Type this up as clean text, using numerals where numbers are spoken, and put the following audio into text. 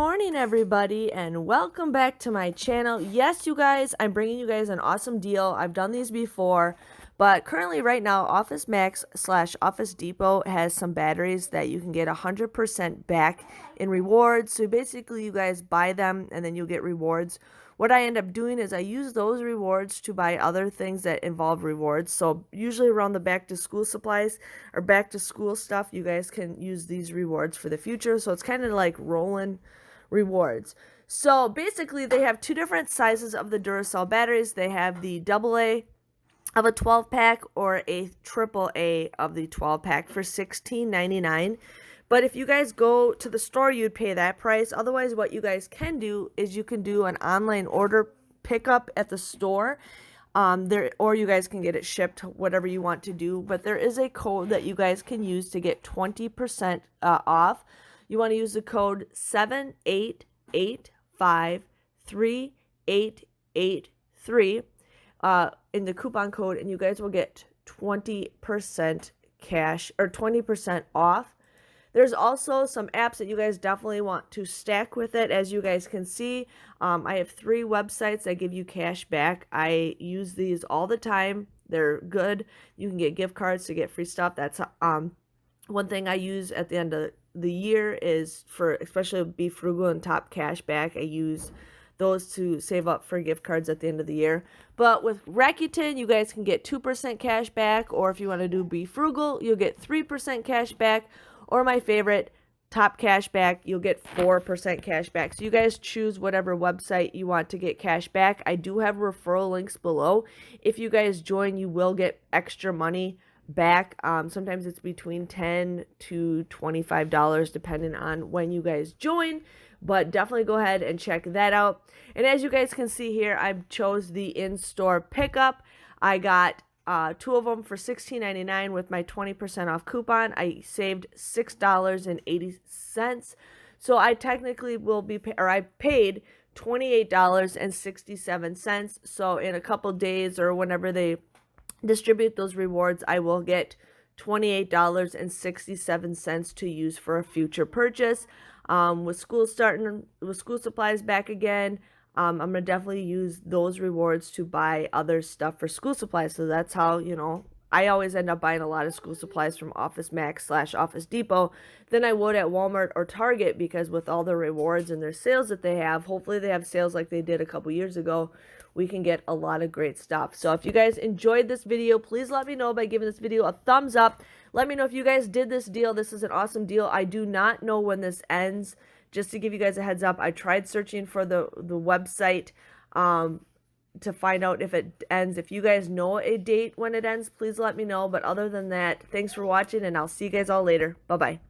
morning, everybody, and welcome back to my channel. Yes, you guys, I'm bringing you guys an awesome deal. I've done these before, but currently right now, Office Max / Office Depot has some batteries that you can get 100% back in rewards. So basically, you guys buy them and then you'll get rewards. What I end up doing is I use those rewards to buy other things that involve rewards. So usually around the back to school supplies or back to school stuff, you guys can use these rewards for the future. So it's kind of like rolling rewards. So basically they have two different sizes of the Duracell batteries. They have the AA of a 12 pack or a AAA of the 12 pack for $16.99. But if you guys go to the store, you'd pay that price. Otherwise, what you guys can do is you can do an online order pickup at the store. Or you guys can get it shipped, whatever you want to do. But there is a code that you guys can use to get 20% off. You want to use the code 78853883 in the coupon code, and you guys will get 20% cash or 20% off. There's also some apps that you guys definitely want to stack with it. As you guys can see, I have 3 websites that give you cash back. I use these all the time. They're good. You can get gift cards to get free stuff. That's one thing I use at the end of the year is for, especially Be Frugal and Top Cash Back. I use those to save up for gift cards at the end of the year. But with Rakuten, you guys can get 2% cash back, or if you want to do Be Frugal, you'll get 3% cash back. Or my favorite, Top Cash Back, you'll get 4% cash back. So you guys choose whatever website you want to get cash back. I do have referral links below. If you guys join, you will get extra money back. Sometimes it's between $10 to $25 depending on when you guys join. But definitely go ahead and check that out. And as you guys can see here, I chose the in-store pickup. I got 2 of them for $16.99 with my 20% off coupon. I saved $6.80. So I technically will be, I paid $28.67. So in a couple days or whenever they distribute those rewards, I will get $28.67 to use for a future purchase. With school supplies back again, I'm going to definitely use those rewards to buy other stuff for school supplies. So that's how, I always end up buying a lot of school supplies from Office Max / Office Depot than I would at Walmart or Target, because with all the rewards and their sales that they have, hopefully they have sales like they did a couple years ago, we can get a lot of great stuff. So if you guys enjoyed this video, please let me know by giving this video a thumbs up. Let me know if you guys did this deal. This is an awesome deal. I do not know when this ends. Just to give you guys a heads up, I tried searching for the website to find out if it ends. If you guys know a date when it ends, please let me know. But other than that, thanks for watching, and I'll see you guys all later. Bye-bye.